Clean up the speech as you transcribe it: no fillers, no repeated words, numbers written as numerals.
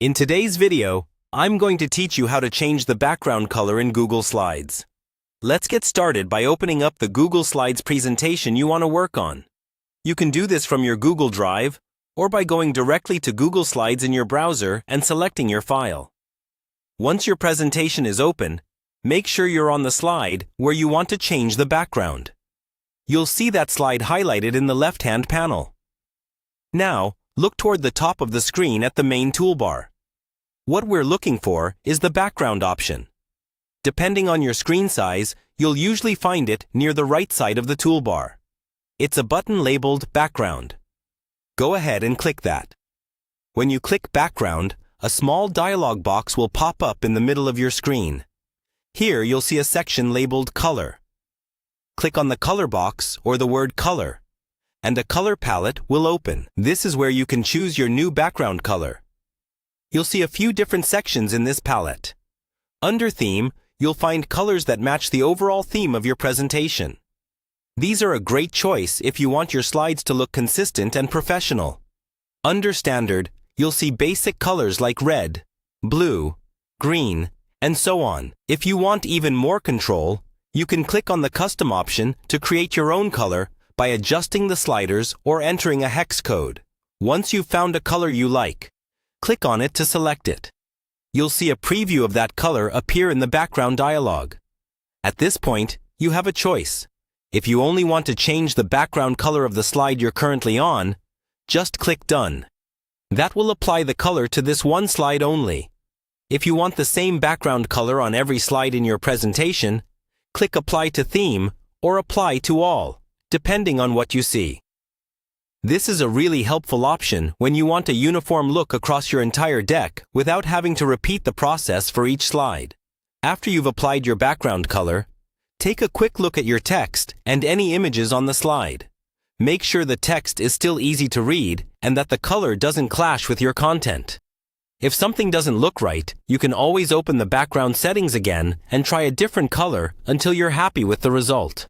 In today's video, I'm going to teach you how to change the background color in Google Slides. Let's get started by opening up the Google Slides presentation you want to work on. You can do this from your Google Drive or by going directly to Google Slides in your browser and selecting your file. Once your presentation is open, make sure you're on the slide where you want to change the background. You'll see that slide highlighted in the left-hand panel. Now, look toward the top of the screen at the main toolbar. What we're looking for is the background option. Depending on your screen size, you'll usually find it near the right side of the toolbar. It's a button labeled Background. Go ahead and click that. When you click Background, a small dialog box will pop up in the middle of your screen. Here you'll see a section labeled Color. Click on the color box or the word Color, and a color palette will open. This is where you can choose your new background color. You'll see a few different sections in this palette. Under Theme, you'll find colors that match the overall theme of your presentation. These are a great choice if you want your slides to look consistent and professional. Under Standard, you'll see basic colors like red, blue, green, and so on. If you want even more control, you can click on the Custom option to create your own color by adjusting the sliders or entering a hex code. Once you've found a color you like, click on it to select it. You'll see a preview of that color appear in the background dialog. At this point, you have a choice. If you only want to change the background color of the slide you're currently on, just click Done. That will apply the color to this one slide only. If you want the same background color on every slide in your presentation, click Apply to Theme or Apply to All, depending on what you see. This is a really helpful option when you want a uniform look across your entire deck without having to repeat the process for each slide. After you've applied your background color, take a quick look at your text and any images on the slide. Make sure the text is still easy to read and that the color doesn't clash with your content. If something doesn't look right, you can always open the background settings again and try a different color until you're happy with the result.